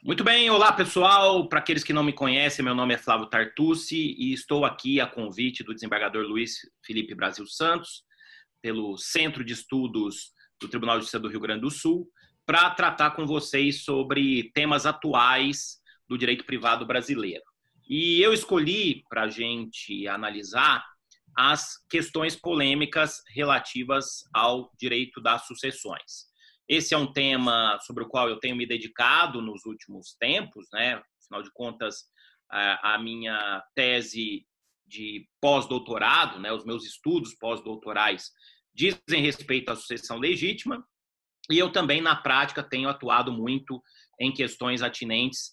Muito bem, olá pessoal. Para aqueles que não me conhecem, meu nome é Flávio Tartucci e estou aqui a convite do desembargador Luiz Felipe Brasil Santos, pelo Centro de Estudos do Tribunal de Justiça do Rio Grande do Sul, para tratar com vocês sobre temas atuais do direito privado brasileiro. E eu escolhi para a gente analisar as questões polêmicas relativas ao direito das sucessões. Esse é um tema sobre o qual eu tenho me dedicado nos últimos tempos, né? Afinal de contas, a minha tese de pós-doutorado, né? Os meus estudos pós-doutorais dizem respeito à sucessão legítima, e eu também, na prática, tenho atuado muito em questões atinentes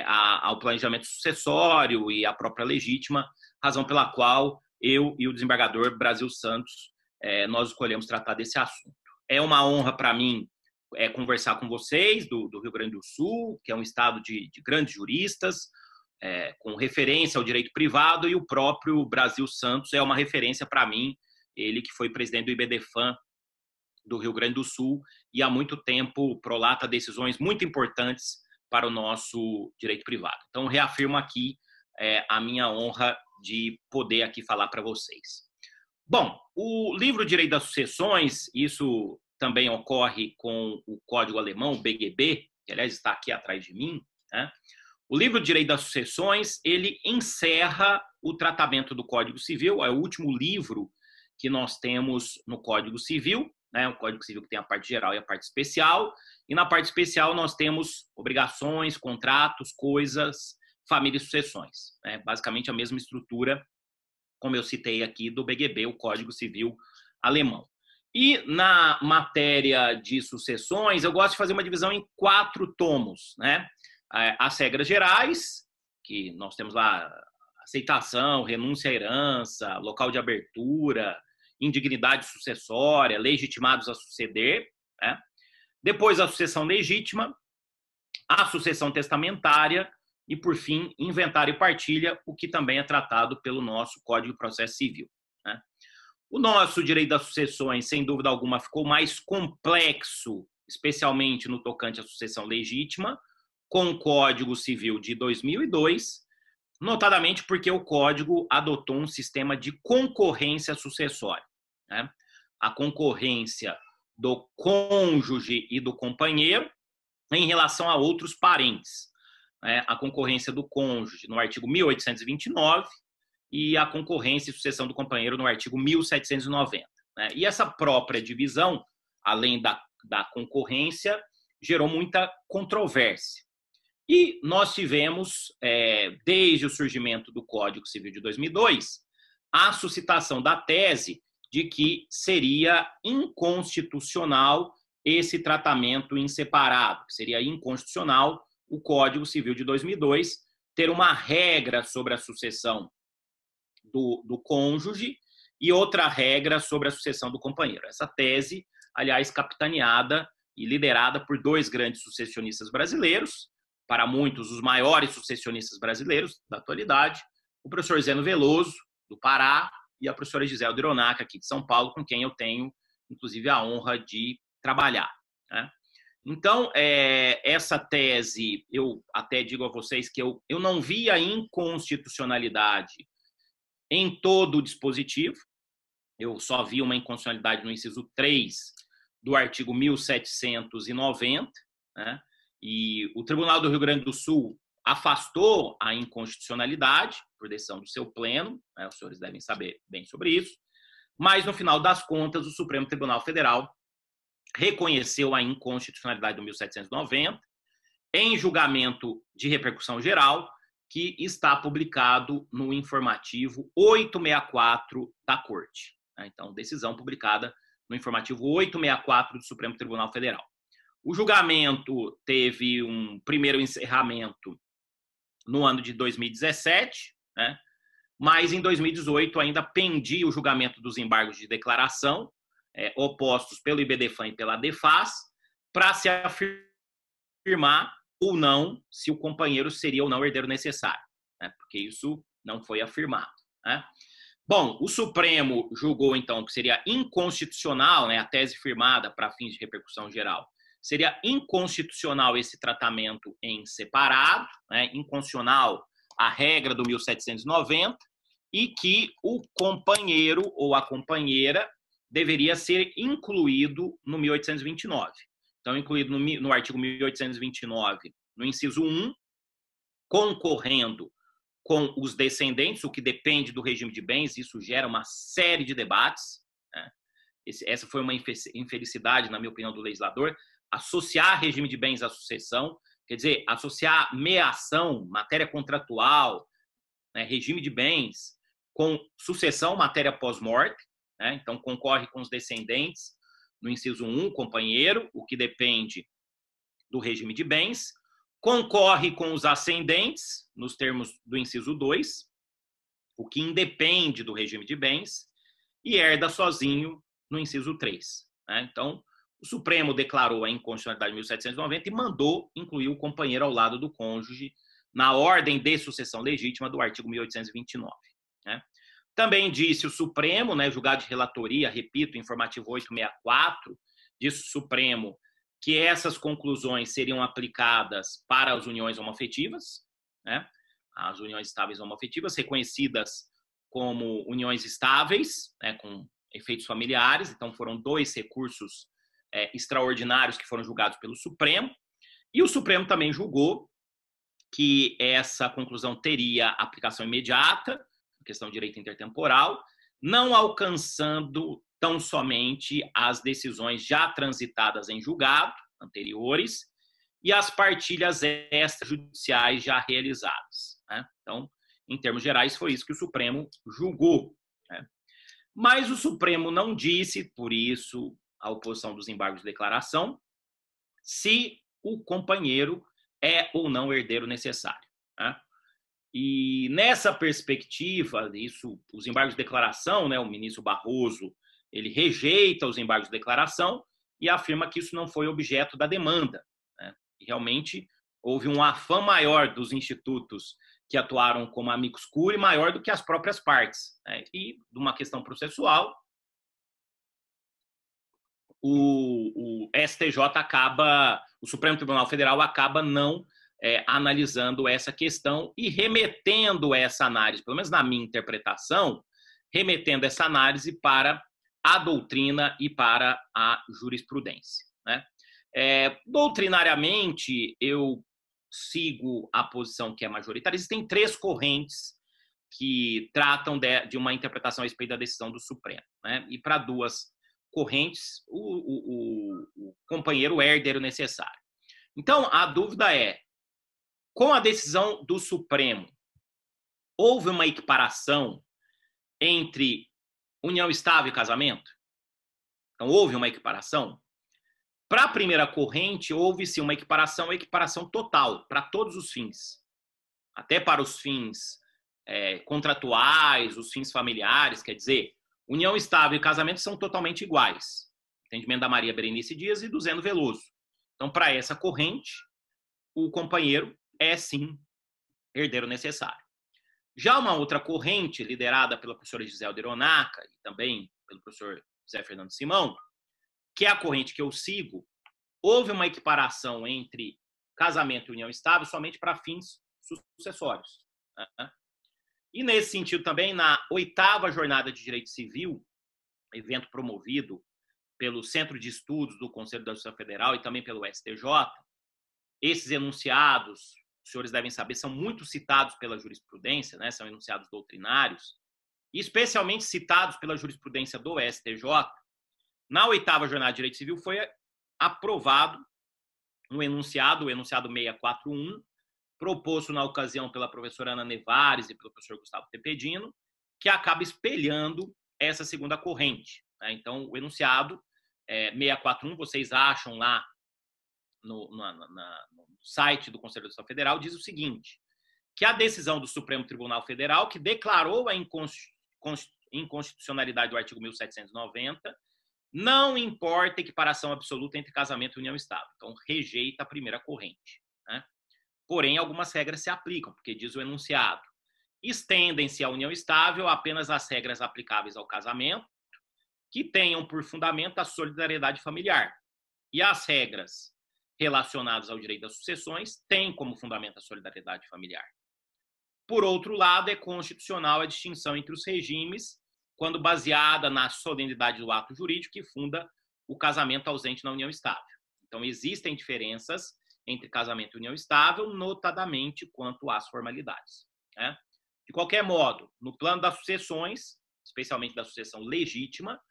ao planejamento sucessório e à própria legítima, razão pela qual eu e o desembargador Brasil Santos nós escolhemos tratar desse assunto. É uma honra para mim conversar com vocês do Rio Grande do Sul, que é um estado de grandes juristas, com referência ao direito privado, e o próprio Brasil Santos é uma referência para mim, ele que foi presidente do IBDFAM do Rio Grande do Sul e há muito tempo prolata decisões muito importantes para o nosso direito privado. Então, reafirmo aqui a minha honra de poder aqui falar para vocês. Bom, o livro Direito das Sucessões, isso também ocorre com o Código Alemão, o BGB, que aliás está aqui atrás de mim, né? O livro Direito das Sucessões, ele encerra o tratamento do Código Civil, é o último livro que nós temos no Código Civil, né? O Código Civil que tem a parte geral e a parte especial, e na parte especial nós temos obrigações, contratos, coisas, família e sucessões, né? Basicamente a mesma estrutura, como eu citei aqui, do BGB, o Código Civil Alemão. E na matéria de sucessões, eu gosto de fazer uma divisão em 4 tomos, né? As regras gerais, que nós temos lá aceitação, renúncia à herança, local de abertura, indignidade sucessória, legitimados a suceder, né? Depois a sucessão legítima, a sucessão testamentária e, por fim, inventário e partilha, o que também é tratado pelo nosso Código de Processo Civil, né? O nosso direito das sucessões, sem dúvida alguma, ficou mais complexo, especialmente no tocante à sucessão legítima, com o Código Civil de 2002, notadamente porque o Código adotou um sistema de concorrência sucessória, né? A concorrência do cônjuge e do companheiro em relação a outros parentes, né? A concorrência do cônjuge no artigo 1829 e a concorrência e sucessão do companheiro no artigo 1790, né? E essa própria divisão, além da concorrência, gerou muita controvérsia. E nós tivemos, desde o surgimento do Código Civil de 2002, a suscitação da tese de que seria inconstitucional esse tratamento em separado, que seria inconstitucional o Código Civil de 2002 ter uma regra sobre a sucessão do cônjuge e outra regra sobre a sucessão do companheiro. Essa tese, aliás, capitaneada e liderada por 2 grandes sucessionistas brasileiros, para muitos os maiores sucessionistas brasileiros da atualidade, o professor Zeno Veloso, do Pará, e a professora Gisela Dironac, aqui de São Paulo, com quem eu tenho, inclusive, a honra de trabalhar, né? Então, essa tese, eu até digo a vocês que eu não vi a inconstitucionalidade em todo o dispositivo, eu só vi uma inconstitucionalidade no inciso 3 do artigo 1790, né? E o Tribunal do Rio Grande do Sul afastou a inconstitucionalidade por decisão do seu pleno, né? Os senhores devem saber bem sobre isso, mas no final das contas o Supremo Tribunal Federal reconheceu a inconstitucionalidade do 1790 em julgamento de repercussão geral, que está publicado no informativo 864 da Corte. Então, decisão publicada no informativo 864 do Supremo Tribunal Federal. O julgamento teve um primeiro encerramento no ano de 2017, né? Mas em 2018 ainda pendia o julgamento dos embargos de declaração, opostos pelo IBDFAM e pela DEFAS, para se afirmar ou não se o companheiro seria ou não o herdeiro necessário, né? Porque isso não foi afirmado, né? Bom, o Supremo julgou, então, que seria inconstitucional, né, a tese firmada para fins de repercussão geral, seria inconstitucional esse tratamento em separado, né? Inconstitucional a regra do 1790, e que o companheiro ou a companheira deveria ser incluído no 1829. Então, incluído no artigo 1829, no inciso 1, concorrendo com os descendentes, o que depende do regime de bens, isso gera uma série de debates, né? Essa foi uma infelicidade, na minha opinião, do legislador, associar regime de bens à sucessão, quer dizer, associar meação, matéria contratual, né, regime de bens, com sucessão, matéria pós-morte, né? Então, concorre com os descendentes, no inciso 1, companheiro, o que depende do regime de bens, concorre com os ascendentes, nos termos do inciso 2, o que independe do regime de bens, e herda sozinho, no inciso 3. Né? Então, o Supremo declarou a inconstitucionalidade de 1790 e mandou incluir o companheiro ao lado do cônjuge na ordem de sucessão legítima do artigo 1829. Né? Também disse o Supremo, né, julgado de relatoria, repito, informativo 864, disse o Supremo que essas conclusões seriam aplicadas para as uniões homoafetivas, né? As uniões estáveis homoafetivas, reconhecidas como uniões estáveis, né, com efeitos familiares. Então, foram 2 recursos extraordinários que foram julgados pelo Supremo. E o Supremo também julgou que essa conclusão teria aplicação imediata, questão de direito intertemporal, não alcançando tão somente as decisões já transitadas em julgado, anteriores, e as partilhas extrajudiciais já realizadas. Né? Então, em termos gerais, foi isso que o Supremo julgou. Né? Mas o Supremo não disse, por isso, a oposição dos embargos de declaração, se o companheiro é ou não herdeiro necessário. Né? E nessa perspectiva, isso, os embargos de declaração, né, o ministro Barroso, ele rejeita os embargos de declaração e afirma que isso não foi objeto da demanda. Né? E realmente houve um afã maior dos institutos que atuaram como amicus curiae, maior do que as próprias partes. Né? E, de uma questão processual, o STJ acaba, o Supremo Tribunal Federal acaba não analisando essa questão e remetendo essa análise, pelo menos na minha interpretação, remetendo essa análise para a doutrina e para a jurisprudência. Né? Doutrinariamente, eu sigo a posição que é majoritária. Existem 3 correntes que tratam de uma interpretação a respeito da decisão do Supremo. Né? E para 2 correntes, o companheiro herdeiro necessário. Então, a dúvida é, com a decisão do Supremo, houve uma equiparação entre união estável e casamento? Então, houve uma equiparação? Para a primeira corrente, houve-se uma equiparação total, para todos os fins. Até para os fins contratuais, os fins familiares, quer dizer, união estável e casamento são totalmente iguais. Entendimento da Maria Berenice Dias e do Zeno Veloso. Então, para essa corrente, o companheiro é, sim, herdeiro necessário. Já uma outra corrente, liderada pela professora Giselda Hironaka e também pelo professor José Fernando Simão, que é a corrente que eu sigo, houve uma equiparação entre casamento e união estável somente para fins sucessórios. Né? E, nesse sentido, também, na 8ª Jornada de Direito Civil, evento promovido pelo Centro de Estudos do Conselho da Justiça Federal e também pelo STJ, esses enunciados, os senhores devem saber, são muito citados pela jurisprudência, né? São enunciados doutrinários, e especialmente citados pela jurisprudência do STJ. Na 8ª Jornada de Direito Civil foi aprovado um enunciado, o enunciado 641, proposto na ocasião pela professora Ana Nevares e pelo professor Gustavo Tepedino, que acaba espelhando essa segunda corrente. Né? Então, o enunciado 641, vocês acham lá no site do Conselho da Justiça Federal, diz o seguinte, que a decisão do Supremo Tribunal Federal, que declarou a inconstitucionalidade do artigo 1790, não importa equiparação absoluta entre casamento e união estável. Então, rejeita a primeira corrente. Né? Porém, algumas regras se aplicam, porque diz o enunciado. Estendem-se à união estável apenas as regras aplicáveis ao casamento, que tenham por fundamento a solidariedade familiar. E as regras relacionados ao direito das sucessões têm como fundamento a solidariedade familiar. Por outro lado, é constitucional a distinção entre os regimes, quando baseada na solenidade do ato jurídico que funda o casamento ausente na união estável. Então, existem diferenças entre casamento e união estável, notadamente quanto às formalidades, né? De qualquer modo, no plano das sucessões, especialmente da sucessão legítima,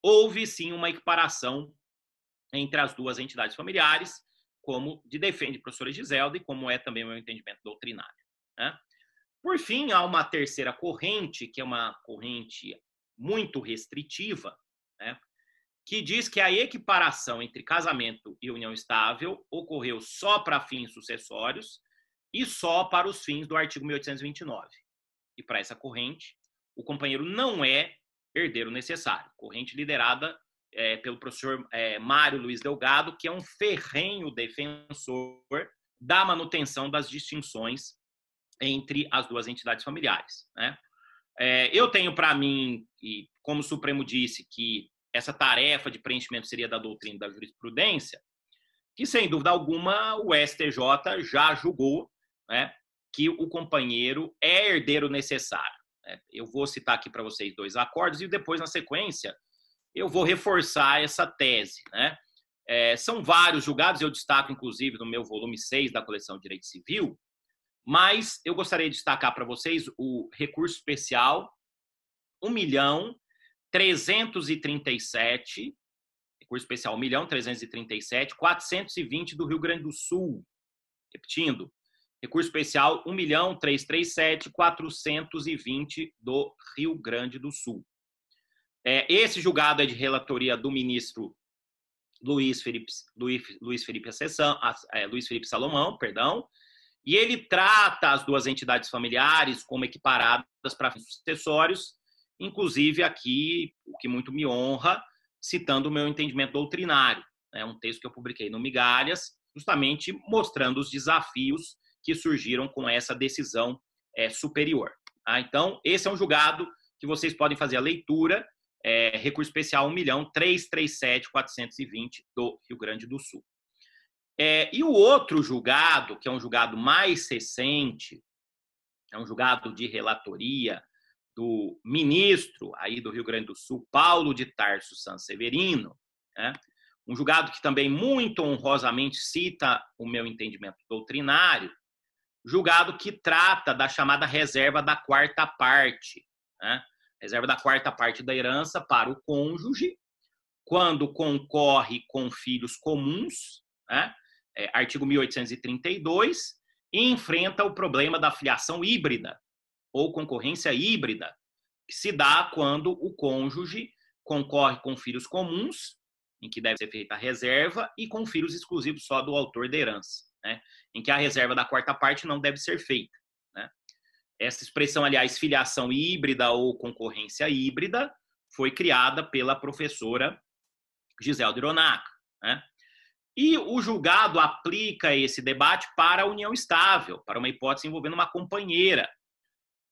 houve sim uma equiparação entre as duas entidades familiares, como defende a professora Giselda e como é também o meu entendimento doutrinário, né? Por fim, há uma terceira corrente, que é uma corrente muito restritiva, né, que diz que a equiparação entre casamento e união estável ocorreu só para fins sucessórios e só para os fins do artigo 1829. E para essa corrente, o companheiro não é herdeiro necessário. Corrente liderada pelo professor Mário Luiz Delgado, que é um ferrenho defensor da manutenção das distinções entre as duas entidades familiares, né? Eu tenho para mim, e como o Supremo disse, que essa tarefa de preenchimento seria da doutrina e da jurisprudência, que, sem dúvida alguma, o STJ já julgou, né, que o companheiro é herdeiro necessário, né? Eu vou citar aqui para vocês 2 acordos e depois, na sequência, eu vou reforçar essa tese, né? São vários julgados, eu destaco, inclusive, no meu volume 6 da coleção de Direito Civil, mas eu gostaria de destacar para vocês o recurso especial 1.337, recurso especial 1.337.420 do Rio Grande do Sul. Repetindo, recurso especial 1.337.420 do Rio Grande do Sul. Esse julgado é de relatoria do ministro Luiz Felipe Salomão, perdão, e ele trata as duas entidades familiares como equiparadas para fins sucessórios, inclusive aqui, o que muito me honra, citando o meu entendimento doutrinário, né? Um texto que eu publiquei no Migalhas, justamente mostrando os desafios que surgiram com essa decisão superior. Tá? Então, esse é um julgado que vocês podem fazer a leitura, recurso especial 1.337.420 do Rio Grande do Sul. E o outro julgado, que é um julgado mais recente, é um julgado de relatoria do ministro aí do Rio Grande do Sul, Paulo de Tarso Sanseverino, né? Um julgado que também muito honrosamente cita o meu entendimento doutrinário, julgado que trata da chamada reserva da quarta parte, né? Reserva da quarta parte da herança para o cônjuge, quando concorre com filhos comuns, né? Artigo 1832, e enfrenta o problema da filiação híbrida ou concorrência híbrida, que se dá quando o cônjuge concorre com filhos comuns, em que deve ser feita a reserva, e com filhos exclusivos só do autor da herança, né? Em que a reserva da quarta parte não deve ser feita, né? Essa expressão, aliás, filiação híbrida ou concorrência híbrida, foi criada pela professora Giselda Hironaga, né? E o julgado aplica esse debate para a união estável, para uma hipótese envolvendo uma companheira,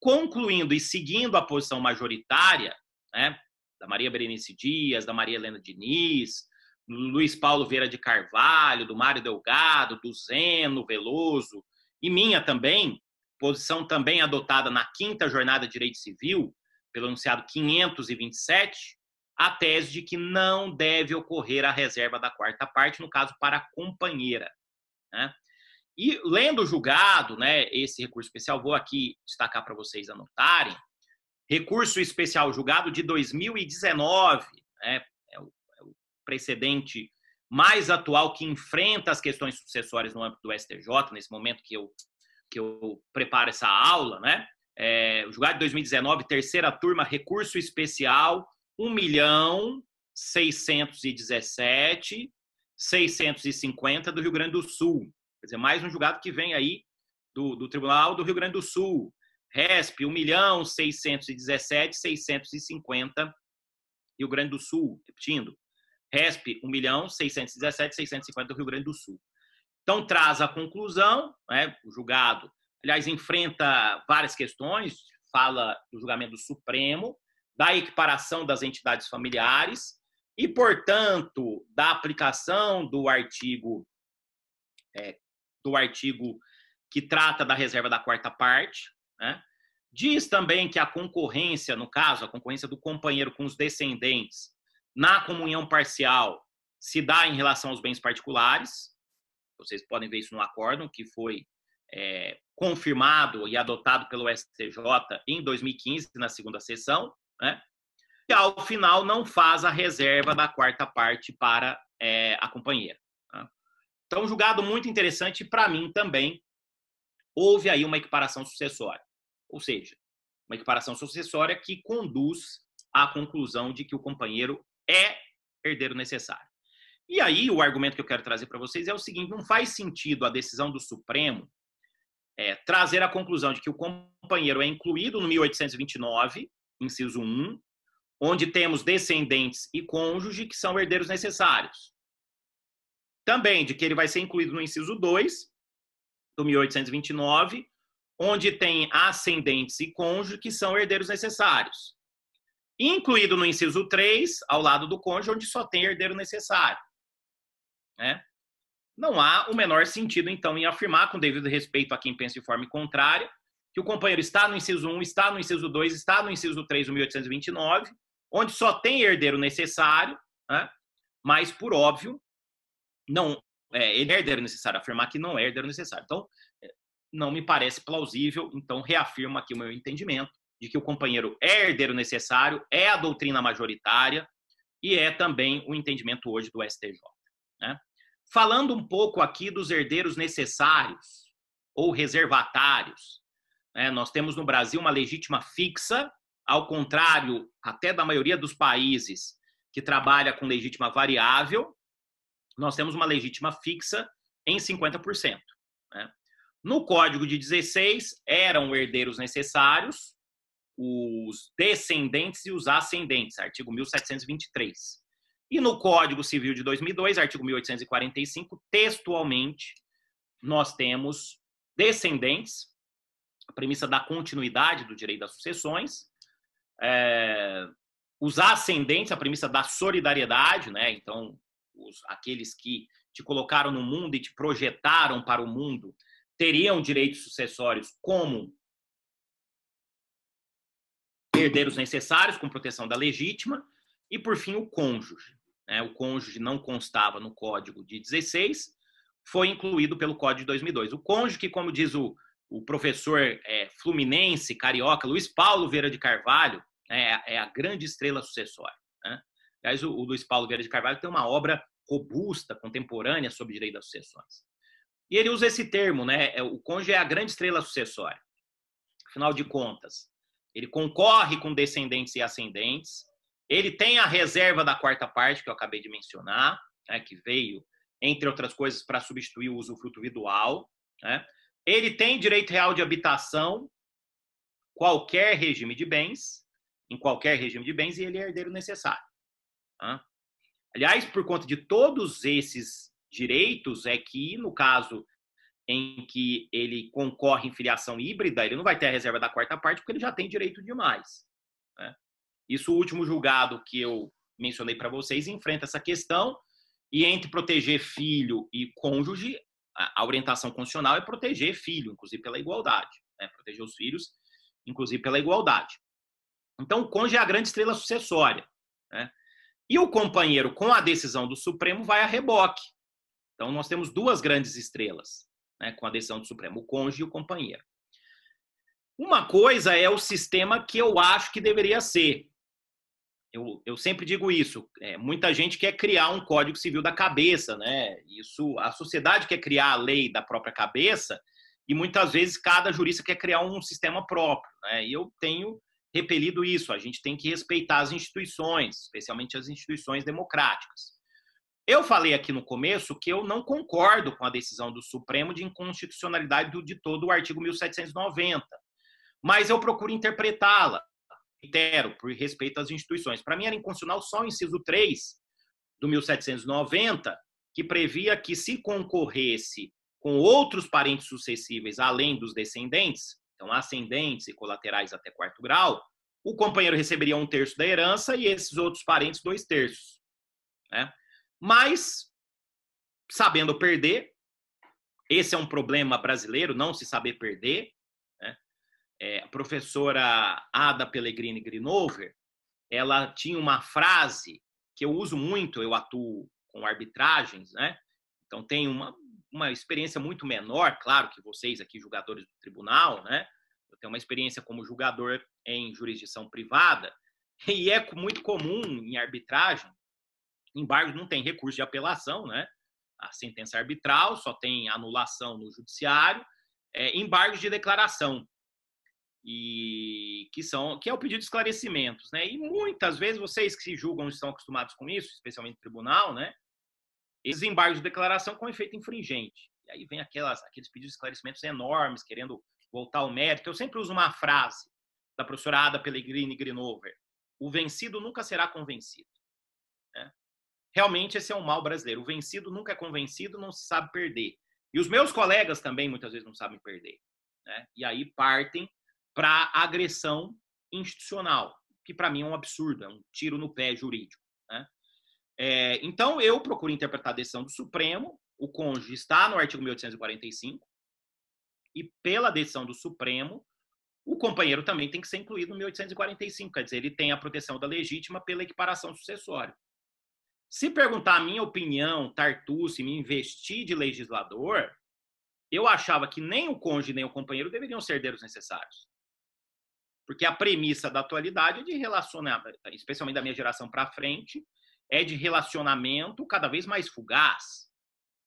concluindo e seguindo a posição majoritária, né, da Maria Berenice Dias, da Maria Helena Diniz, do Luiz Paulo Vieira de Carvalho, do Mário Delgado, do Zeno Veloso, e minha também, posição também adotada na 5ª Jornada de Direito Civil, pelo enunciado 527, a tese de que não deve ocorrer a reserva da quarta parte, no caso para a companheira, né? E lendo o julgado, né, esse recurso especial, vou aqui destacar para vocês anotarem, recurso especial julgado de 2019, né, é o precedente mais atual que enfrenta as questões sucessórias no âmbito do STJ, nesse momento que eu preparo essa aula, né? O julgado de 2019, terceira turma, recurso especial 1.617.650 do Rio Grande do Sul. Quer dizer, mais um julgado que vem aí do Tribunal do Rio Grande do Sul. RESP 1.617.650 Rio Grande do Sul. Repetindo, RESP 1.617.650 do Rio Grande do Sul. Então, traz a conclusão, né, o julgado, aliás, enfrenta várias questões, fala do julgamento do Supremo, da equiparação das entidades familiares e, portanto, da aplicação do artigo do artigo que trata da reserva da quarta parte, né? Diz também que a concorrência, no caso, a concorrência do companheiro com os descendentes na comunhão parcial se dá em relação aos bens particulares. Vocês podem ver isso no acórdão, que foi confirmado e adotado pelo STJ em 2015, na segunda sessão, né? E, ao final, não faz a reserva da quarta parte para a companheira. Tá? Então, um julgado muito interessante, e para mim também houve aí uma equiparação sucessória. Ou seja, uma equiparação sucessória que conduz à conclusão de que o companheiro é herdeiro necessário. E aí, o argumento que eu quero trazer para vocês é o seguinte: não faz sentido a decisão do Supremo trazer a conclusão de que o companheiro é incluído no 1829, inciso 1, onde temos descendentes e cônjuge que são herdeiros necessários. Também de que ele vai ser incluído no inciso 2, do 1829, onde tem ascendentes e cônjuge que são herdeiros necessários. Incluído no inciso 3, ao lado do cônjuge, onde só tem herdeiro necessário. Né? Não há o menor sentido, então, em afirmar, com devido respeito a quem pensa de forma contrária, que o companheiro está no inciso 1, está no inciso 2, está no inciso 3 do 1829, onde só tem herdeiro necessário, né? Mas, por óbvio, não ele é herdeiro necessário. Afirmar que não é herdeiro necessário. Então, não me parece plausível. Então, reafirmo aqui o meu entendimento de que o companheiro é herdeiro necessário, é a doutrina majoritária e é também o entendimento hoje do STJ. Né? Falando um pouco aqui dos herdeiros necessários ou reservatários, né? Nós temos no Brasil uma legítima fixa, ao contrário até da maioria dos países que trabalha com legítima variável, nós temos uma legítima fixa em 50%. Né? No Código de 16, eram herdeiros necessários os descendentes e os ascendentes, artigo 1723. E no Código Civil de 2002, artigo 1845, textualmente, nós temos descendentes, a premissa da continuidade do direito das sucessões, os ascendentes, a premissa da solidariedade, né? Então, aqueles que te colocaram no mundo e te projetaram para o mundo teriam direitos sucessórios como herdeiros necessários, com proteção da legítima, e, por fim, o cônjuge. Né? O cônjuge não constava no Código de 16, foi incluído pelo Código de 2002. O cônjuge, que, como diz o professor fluminense, carioca, Luiz Paulo Vieira de Carvalho, é a grande estrela sucessória. Né? Aliás, o Luiz Paulo Vieira de Carvalho tem uma obra robusta, contemporânea, sobre direito das sucessões. E ele usa esse termo, né? O cônjuge é a grande estrela sucessória. Afinal de contas, ele concorre com descendentes e ascendentes, ele tem a reserva da quarta parte, que eu acabei de mencionar, né, que veio, entre outras coisas, para substituir o usufruto vidual. Né? Ele tem direito real de habitação, qualquer regime de bens, em qualquer regime de bens, e ele é herdeiro necessário. Tá? Aliás, por conta de todos esses direitos, é que, no caso em que ele concorre em filiação híbrida, ele não vai ter a reserva da quarta parte, porque ele já tem direito demais. Né? Isso, o último julgado que eu mencionei para vocês, enfrenta essa questão, e entre proteger filho e cônjuge, a orientação constitucional é proteger filho, inclusive pela igualdade. Né? Proteger os filhos, inclusive pela igualdade. Então, o cônjuge é a grande estrela sucessória. Né? E o companheiro, com a decisão do Supremo, vai a reboque. Então, nós temos duas grandes estrelas, né, com a decisão do Supremo, o cônjuge e o companheiro. Uma coisa é o sistema que eu acho que deveria ser. Eu sempre digo isso. Muita gente quer criar um Código Civil da cabeça, né? A sociedade quer criar a lei da própria cabeça e muitas vezes cada jurista quer criar um sistema próprio. Né? E eu tenho repelido isso. A gente tem que respeitar as instituições, especialmente as instituições democráticas. Eu falei aqui no começo que eu não concordo com a decisão do Supremo de inconstitucionalidade de todo o artigo 1790, mas eu procuro interpretá-la, reitero, por respeito às instituições. Para mim era inconstitucional só o inciso 3 do 1790, que previa que se concorresse com outros parentes sucessíveis, além dos descendentes, então ascendentes e colaterais até quarto grau, o companheiro receberia 1/3 da herança e esses outros parentes 2/3. Né? Mas, sabendo perder, Esse é um problema brasileiro, não se saber perder, né? A professora Ada Pellegrini Grinover, ela tinha uma frase que eu uso muito, eu atuo com arbitragens, né? Então tenho uma experiência muito menor, claro que vocês aqui, julgadores do tribunal, né? Eu tenho uma experiência como julgador em jurisdição privada, e é muito comum em arbitragem, embargo não tem recurso de apelação, né? A sentença arbitral só tem anulação no judiciário, embargos de declaração, e que é o pedido de esclarecimentos, né? E muitas vezes vocês que se julgam estão acostumados com isso, especialmente no tribunal, né? Esses embargos de declaração com efeito infringente. E aí vem aqueles pedidos de esclarecimentos enormes, querendo voltar ao mérito. Eu sempre uso uma frase da professora Ada Pellegrini Grinover: o vencido nunca será convencido, né? Realmente esse é um mal brasileiro. O vencido nunca é convencido, não se sabe perder. E os meus colegas também muitas vezes não sabem perder, né? E aí partem para agressão institucional, que para mim é um absurdo, é um tiro no pé jurídico, né? Então eu procuro interpretar a decisão do Supremo, o cônjuge está no artigo 1845, e pela decisão do Supremo, o companheiro também tem que ser incluído no 1845, quer dizer, ele tem a proteção da legítima pela equiparação sucessória. Se perguntar a minha opinião, Tartucci, me investir de legislador, eu achava que nem o cônjuge nem o companheiro deveriam ser herdeiros necessários. Porque a premissa da atualidade é de relacionamento, especialmente da minha geração para frente, é de relacionamento cada vez mais fugaz,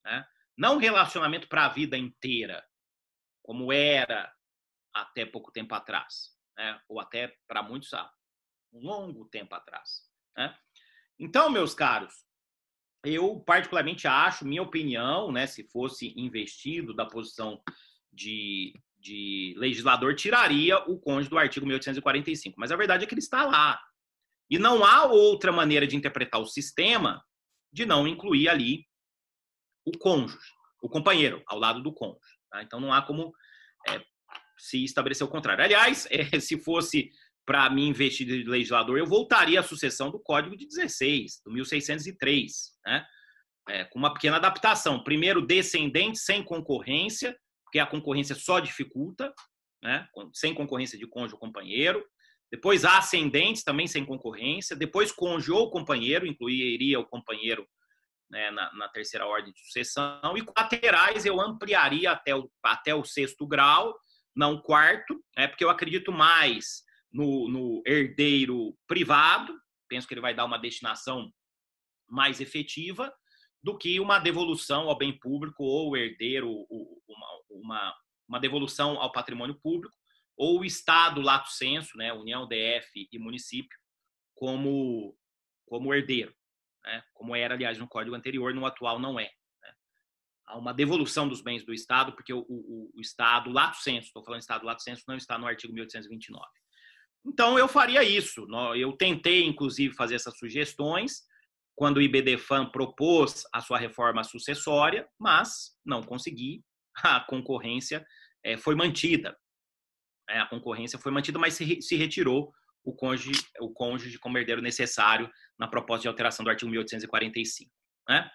né? Não relacionamento para a vida inteira, como era até pouco tempo atrás, né? Ou até para muitos há um longo tempo atrás, né? Então, meus caros, eu particularmente acho, minha opinião, né, se fosse investido da posição de legislador, tiraria o cônjuge do artigo 1845. Mas a verdade é que ele está lá. E não há outra maneira de interpretar o sistema de não incluir ali o cônjuge, o companheiro, ao lado do cônjuge, tá? Então não há como se estabelecer o contrário. Aliás, se fosse para mim investir de legislador, eu voltaria à sucessão do Código de 16, do 1603, né? Com uma pequena adaptação. Primeiro, descendente sem concorrência, porque a concorrência só dificulta, né? Sem concorrência de cônjuge ou companheiro. Depois, ascendentes também sem concorrência. Depois, cônjuge ou companheiro, incluiria o companheiro, né, na terceira ordem de sucessão. E colaterais eu ampliaria até o sexto grau, não o quarto, porque eu acredito mais no herdeiro privado, penso que ele vai dar uma destinação mais efetiva do que uma devolução ao bem público ou herdeiro, uma devolução ao patrimônio público, ou o Estado lato sensu, né, União, DF e município, como herdeiro, né, como era, aliás, no Código anterior, no atual não é. Há uma devolução dos bens do Estado, porque o Estado lato sensu, estou falando Estado lato sensu, não está no artigo 1829. Então, eu faria isso. Eu tentei, inclusive, fazer essas sugestões quando o IBDFAM propôs a sua reforma sucessória, mas não consegui. A concorrência foi mantida. A concorrência foi mantida, mas se retirou o cônjuge como herdeiro necessário na proposta de alteração do artigo 1845. Né?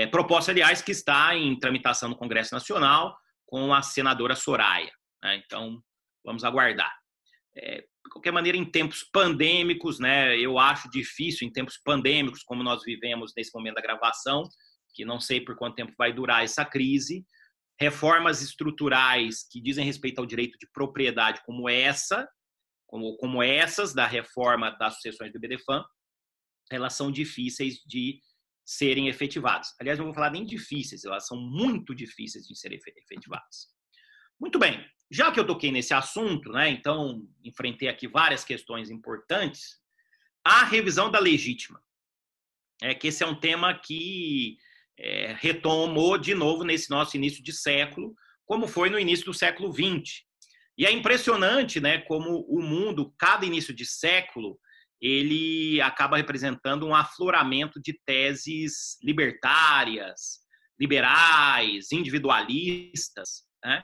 Proposta, aliás, que está em tramitação no Congresso Nacional com a senadora Soraya, né? Então, vamos aguardar. De qualquer maneira, em tempos pandêmicos, né, eu acho difícil, em tempos pandêmicos, como nós vivemos nesse momento da gravação, que não sei por quanto tempo vai durar essa crise, reformas estruturais que dizem respeito ao direito de propriedade como essas da reforma das sucessões do IBDFAM, elas são difíceis de serem efetivadas. Aliás, não vou falar nem difíceis, elas são muito difíceis de serem efetivadas. Muito bem, já que eu toquei nesse assunto, né, então enfrentei aqui várias questões importantes, a revisão da legítima, que esse é um tema que retomou de novo nesse nosso início de século, como foi no início do século XX. E é impressionante, né, como o mundo, cada início de século, ele acaba representando um afloramento de teses libertárias, liberais, individualistas, né?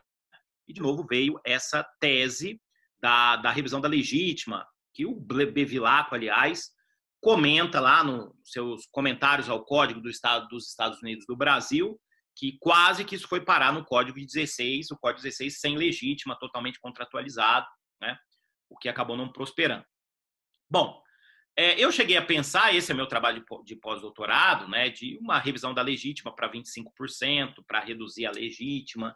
E, de novo, veio essa tese da revisão da legítima, que o Bevilacqua, aliás, comenta lá nos seus comentários ao Código dos Estados Unidos do Brasil, que quase que isso foi parar no Código 16, o Código 16 sem legítima, totalmente contratualizado, né? O que acabou não prosperando. Bom, eu cheguei a pensar, esse é meu trabalho de pós-doutorado, né, de uma revisão da legítima para 25%, para reduzir a legítima.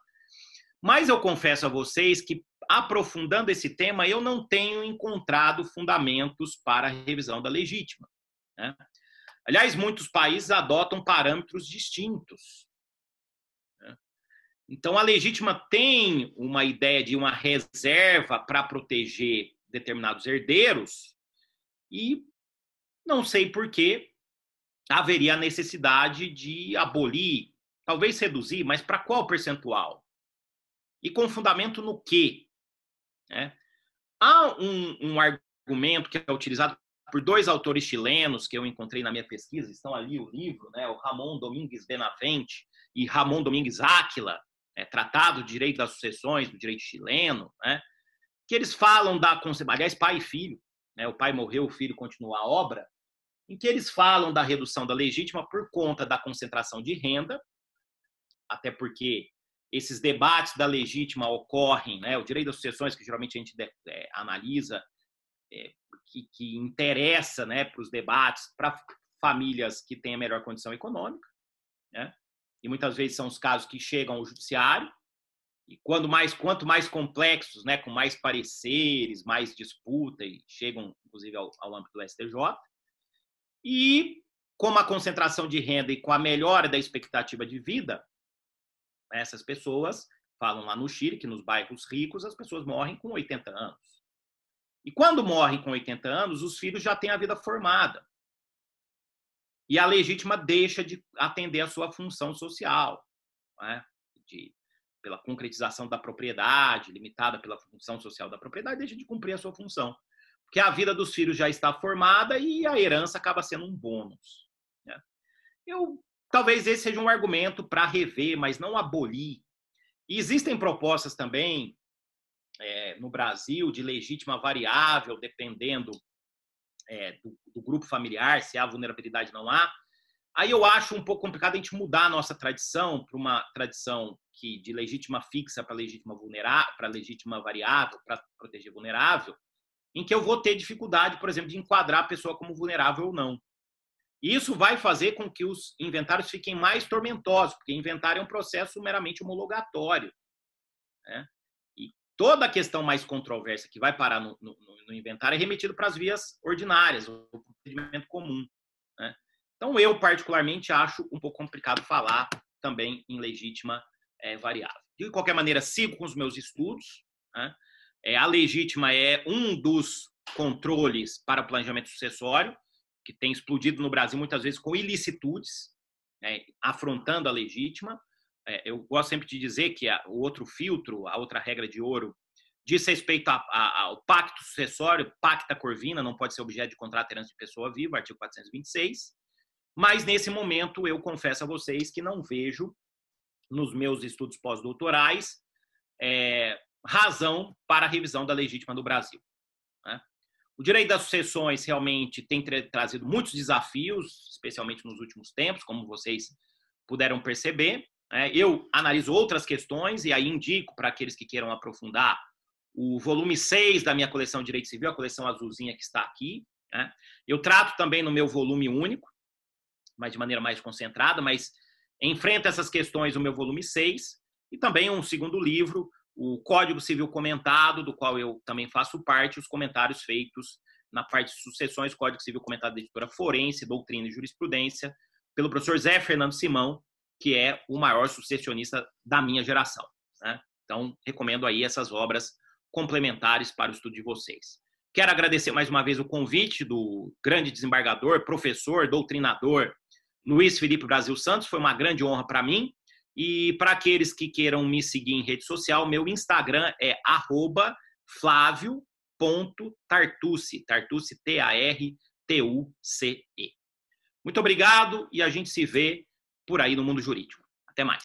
Mas eu confesso a vocês que, aprofundando esse tema, eu não tenho encontrado fundamentos para a revisão da legítima, né? Aliás, muitos países adotam parâmetros distintos, né? Então, a legítima tem uma ideia de uma reserva para proteger determinados herdeiros e não sei por que haveria a necessidade de abolir, talvez reduzir, mas para qual percentual? E com fundamento no quê? Né? Há um argumento que é utilizado por dois autores chilenos que eu encontrei na minha pesquisa, estão ali o livro, né, o Ramon Domingues Benavente e Ramon Domingues Áquila, Tratado de Direito das Sucessões, do direito chileno, né, que eles falam da concepção, aliás, pai e filho, né, o pai morreu, o filho continua a obra, em que eles falam da redução da legítima por conta da concentração de renda, até porque esses debates da legítima ocorrem, né, o direito das sucessões, que geralmente a gente analisa, que interessa, né, para os debates, para famílias que têm a melhor condição econômica, né, e muitas vezes são os casos que chegam ao judiciário, e quanto mais complexos, né, com mais pareceres, mais disputa, e chegam, inclusive, ao âmbito do STJ, e com a concentração de renda e com a melhora da expectativa de vida, essas pessoas, falam lá no Chile, que nos bairros ricos as pessoas morrem com 80 anos. E quando morrem com 80 anos, os filhos já têm a vida formada. E a legítima deixa de atender a sua função social, né? Pela concretização da propriedade, limitada pela função social da propriedade, deixa de cumprir a sua função. Porque a vida dos filhos já está formada e a herança acaba sendo um bônus, né? Talvez esse seja um argumento para rever, mas não abolir. E existem propostas também no Brasil de legítima variável, dependendo do grupo familiar, se há vulnerabilidade ou não há. Aí eu acho um pouco complicado a gente mudar a nossa tradição para uma tradição de legítima fixa para legítima vulnerável, para legítima variável, para proteger vulnerável, em que eu vou ter dificuldade, por exemplo, de enquadrar a pessoa como vulnerável ou não. Isso vai fazer com que os inventários fiquem mais tormentosos, porque inventário é um processo meramente homologatório, né? E toda a questão mais controversa que vai parar no inventário é remetida para as vias ordinárias, ou para o procedimento comum, né? Então, eu, particularmente, acho um pouco complicado falar também em legítima variável. De qualquer maneira, sigo com os meus estudos, né? A legítima é um dos controles para o planejamento sucessório, que tem explodido no Brasil muitas vezes com ilicitudes, né, afrontando a legítima. Eu gosto sempre de dizer que o outro filtro, a outra regra de ouro, diz respeito ao pacto sucessório, pacta corvina, não pode ser objeto de contrato herança de pessoa viva, artigo 426. Mas, nesse momento, eu confesso a vocês que não vejo, nos meus estudos pós-doutorais, razão para a revisão da legítima do Brasil, né? O direito das sucessões realmente tem trazido muitos desafios, especialmente nos últimos tempos, como vocês puderam perceber, né? Eu analiso outras questões e aí indico para aqueles que queiram aprofundar o volume 6 da minha coleção de Direito Civil, a coleção azulzinha que está aqui, né? Eu trato também no meu volume único, mas de maneira mais concentrada, mas enfrenta essas questões no meu volume 6, e também um segundo livro, o Código Civil Comentado, do qual eu também faço parte, os comentários feitos na parte de sucessões, Código Civil Comentado da editora Forense, Doutrina e Jurisprudência, pelo professor Zé Fernando Simão, que é o maior sucessionista da minha geração, né? Então, recomendo aí essas obras complementares para o estudo de vocês. Quero agradecer mais uma vez o convite do grande desembargador, professor, doutrinador, Luiz Felipe Brasil Santos. Foi uma grande honra para mim. E para aqueles que queiram me seguir em rede social, meu Instagram é @flavio.tartucci, Tartucci, Tartucce. Muito obrigado e a gente se vê por aí no mundo jurídico. Até mais.